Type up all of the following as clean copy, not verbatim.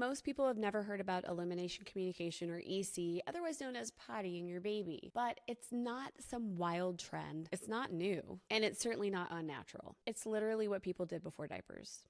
most people have never heard about elimination communication, or EC, otherwise known as pottying your baby. But it's not some wild trend. It's not new, and it's certainly not unnatural. It's literally what people did before diapers.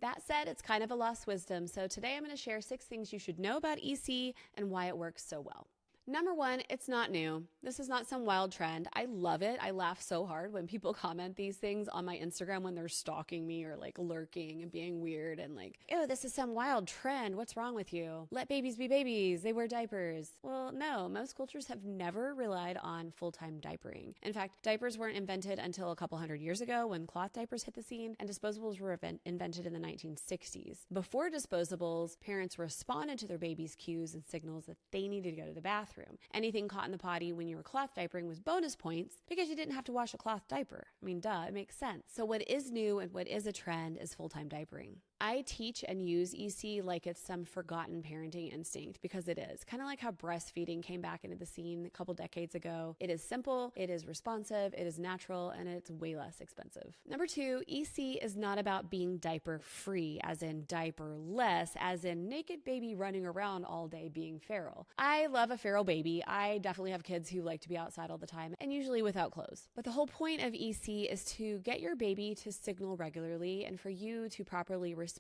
That said, it's kind of a lost wisdom, so today I'm going to share 6 things you should know about EC and why it works so well. Number 1, it's not new. This is not some wild trend. I love it. I laugh so hard when people comment these things on my Instagram when they're stalking me or like lurking and being weird and like, oh, this is some wild trend. What's wrong with you? Let babies be babies. They wear diapers. Well, no, most cultures have never relied on full-time diapering. In fact, diapers weren't invented until a couple hundred years ago when cloth diapers hit the scene, and disposables were invented in the 1960s. Before disposables, parents responded to their babies' cues and signals that they needed to go to the bathroom. Anything caught in the potty when you were cloth diapering was bonus points because you didn't have to wash a cloth diaper. I mean, duh, it makes sense. So what is new and what is a trend is full-time diapering. I teach and use EC like it's some forgotten parenting instinct, because it is. Kind of like how breastfeeding came back into the scene a couple decades ago. It is simple, it is responsive, it is natural, and it's way less expensive. Number 2, EC is not about being diaper-free, as in diaper-less, as in naked baby running around all day being feral. I love a feral baby. I definitely have kids who like to be outside all the time, and usually without clothes. But the whole point of EC is to get your baby to signal regularly and for you to properly respond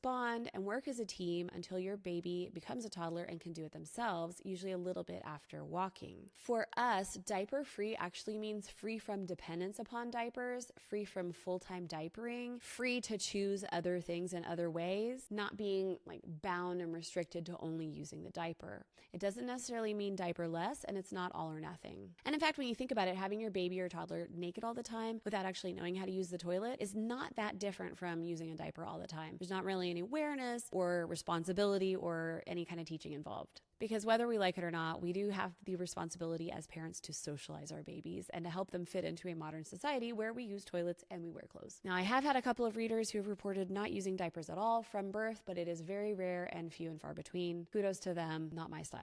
and work as a team until your baby becomes a toddler and can do it themselves, usually a little bit after walking. For us, diaper-free actually means free from dependence upon diapers, free from full-time diapering, free to choose other things in other ways, not being like bound and restricted to only using the diaper. It doesn't necessarily mean diaper-less, and it's not all or nothing. And in fact, when you think about it, having your baby or toddler naked all the time without actually knowing how to use the toilet is not that different from using a diaper all the time. There's not really any awareness or responsibility or any kind of teaching involved. Because whether we like it or not, we do have the responsibility as parents to socialize our babies and to help them fit into a modern society where we use toilets and we wear clothes. Now, I have had a couple of readers who have reported not using diapers at all from birth, but it is very rare and few and far between. Kudos to them, not my style.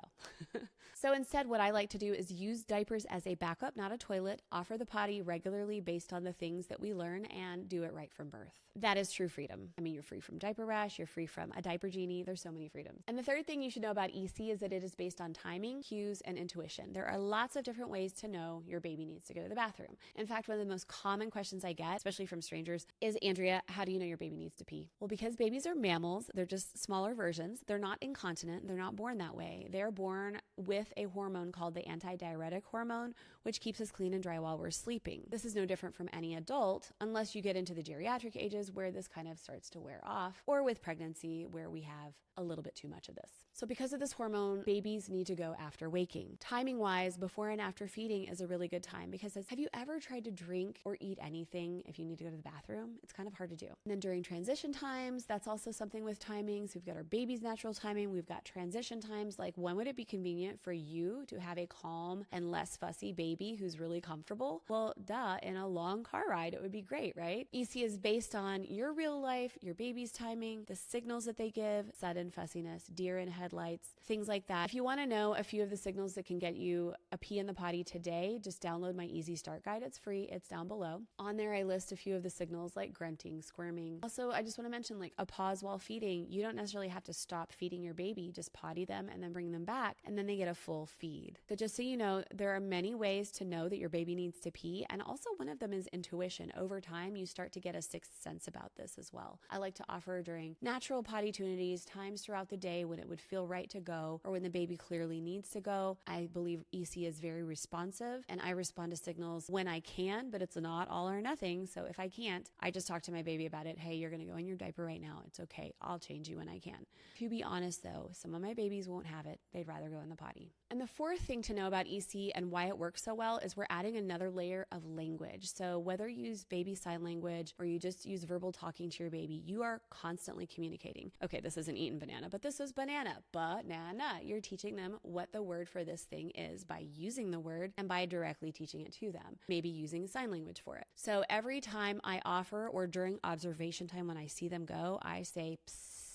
So instead, what I like to do is use diapers as a backup, not a toilet, offer the potty regularly based on the things that we learn, and do it right from birth. That is true freedom. I mean, you're free from diaper rash, you're free from a diaper genie, there's so many freedoms. And the third thing you should know about EC is that it is based on timing, cues, and intuition. There are lots of different ways to know your baby needs to go to the bathroom. In fact, one of the most common questions I get, especially from strangers, is, Andrea, how do you know your baby needs to pee? Well, because babies are mammals, they're just smaller versions. They're not incontinent. They're not born that way. They're born with a hormone called the antidiuretic hormone, which keeps us clean and dry while we're sleeping. This is no different from any adult, unless you get into the geriatric ages where this kind of starts to wear off, or with pregnancy where we have a little bit too much of this. So because of this hormone, babies need to go after waking. Timing wise, before and after feeding is a really good time, because have you ever tried to drink or eat anything if you need to go to the bathroom? It's kind of hard to do. And then during transition times, that's also something with timings. We've got our baby's natural timing. We've got transition times. Like, when would it be convenient for you to have a calm and less fussy baby who's really comfortable? Well, duh, in a long car ride, it would be great, right? EC is based on your real life, your baby's timing, the signals that they give, sudden fussiness, deer in headlights, things like that. If you want to know a few of the signals that can get you a pee in the potty today, just download my Easy Start Guide. It's free. It's down below. On there, I list a few of the signals like grunting, squirming. Also, I just want to mention like a pause while feeding. You don't necessarily have to stop feeding your baby. Just potty them and then bring them back, and then they get a full feed. So just so you know, there are many ways to know that your baby needs to pee, and also one of them is intuition. Over time, you start to get a sixth sense about this as well. I like to offer during natural potty tunities, times throughout the day when it would feel right to go, or when the baby clearly needs to go. I believe EC is very responsive, and I respond to signals when I can, but it's not all or nothing. So if I can't, I just talk to my baby about it. Hey, you're going to go in your diaper right now. It's okay. I'll change you when I can. To be honest though, some of my babies won't have it. They'd rather go in the potty. And the fourth thing to know about EC and why it works so well is we're adding another layer of language. So whether you use baby sign language or you just use verbal talking to your baby, you are constantly communicating. Okay, this isn't eating banana, but this is banana. Banana. You're teaching them what the word for this thing is by using the word and by directly teaching it to them, maybe using sign language for it. So every time I offer, or during observation time when I see them go, I say, psst.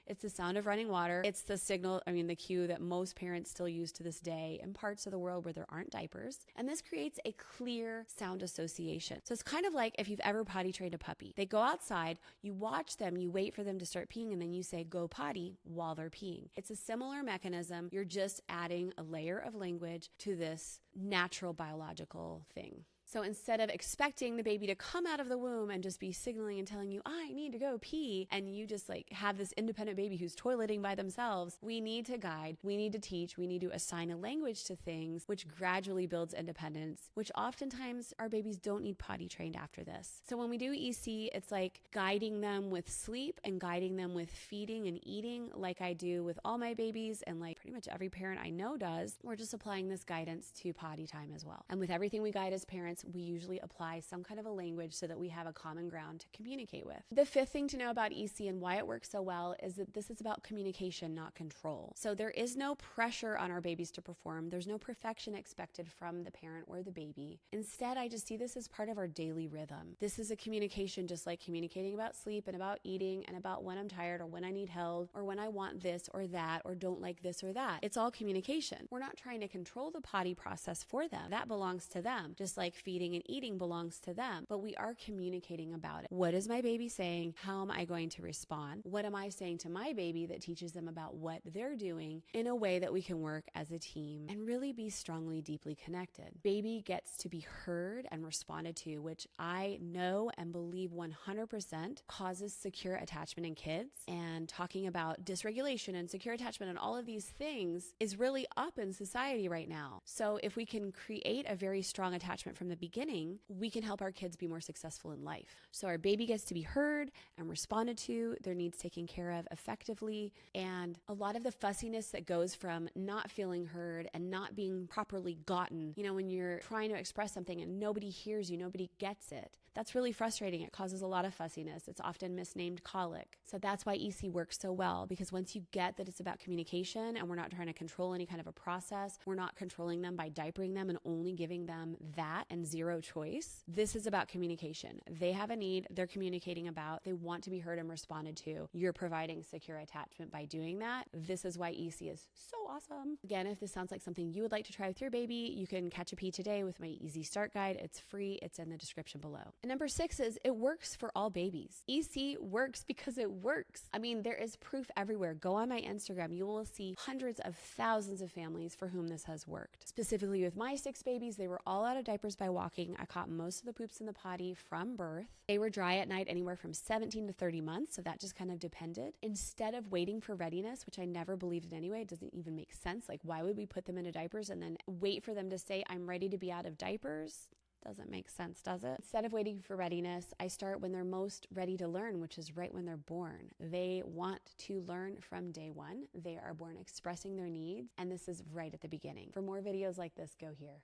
It's the sound of running water. It's the signal, the cue that most parents still use to this day in parts of the world where there aren't diapers. And this creates a clear sound association. So it's kind of like if you've ever potty trained a puppy. They go outside, you watch them, you wait for them to start peeing, and then you say, go potty while they're peeing. It's a similar mechanism. You're just adding a layer of language to this natural biological thing. So instead of expecting the baby to come out of the womb and just be signaling and telling you, I need to go pee, and you just like have this independent baby who's toileting by themselves, we need to guide, we need to teach, we need to assign a language to things, which gradually builds independence, which oftentimes our babies don't need potty trained after this. So when we do EC, it's like guiding them with sleep and guiding them with feeding and eating, like I do with all my babies and like pretty much every parent I know does. We're just applying this guidance to potty time as well. And with everything we guide as parents, we usually apply some kind of a language so that we have a common ground to communicate with. The fifth thing to know about EC and why it works so well is that this is about communication, not control. So there is no pressure on our babies to perform. There's no perfection expected from the parent or the baby. Instead, I just see this as part of our daily rhythm. This is a communication just like communicating about sleep and about eating and about when I'm tired or when I need held or when I want this or that or don't like this or that. It's all communication. We're not trying to control the potty process for them. That belongs to them, just like feeding and eating belongs to them, but we are communicating about it. What is my baby saying? How am I going to respond? What am I saying to my baby that teaches them about what they're doing in a way that we can work as a team and really be strongly, deeply connected? Baby gets to be heard and responded to, which I know and believe 100% causes secure attachment in kids. And talking about dysregulation and secure attachment and all of these things is really up in society right now. So if we can create a very strong attachment from the beginning, we can help our kids be more successful in life. So our baby gets to be heard and responded to, their needs taken care of effectively, and a lot of the fussiness that goes from not feeling heard and not being properly gotten, when you're trying to express something and nobody hears you, nobody gets it. That's really frustrating. It causes a lot of fussiness. It's often misnamed colic. So that's why EC works so well, because once you get that it's about communication and we're not trying to control any kind of a process, we're not controlling them by diapering them and only giving them that and zero choice. This is about communication. They have a need they're communicating about. They want to be heard and responded to. You're providing secure attachment by doing that. This is why EC is so awesome. Again, if this sounds like something you would like to try with your baby, you can catch a pee today with my Easy Start Guide. It's free. It's in the description below. And number 6 is it works for all babies. EC works because it works. There is proof everywhere. Go on my Instagram. You will see hundreds of thousands of families for whom this has worked. Specifically with my 6 babies, they were all out of diapers by walking. I caught most of the poops in the potty from birth. They were dry at night anywhere from 17 to 30 months, so that just kind of depended. Instead of waiting for readiness, which I never believed in anyway, it doesn't even make sense. Like, why would we put them into diapers and then wait for them to say, I'm ready to be out of diapers? Doesn't make sense, does it? Instead of waiting for readiness, I start when they're most ready to learn, which is right when they're born. They want to learn from day one. They are born expressing their needs, and this is right at the beginning. For more videos like this, go here.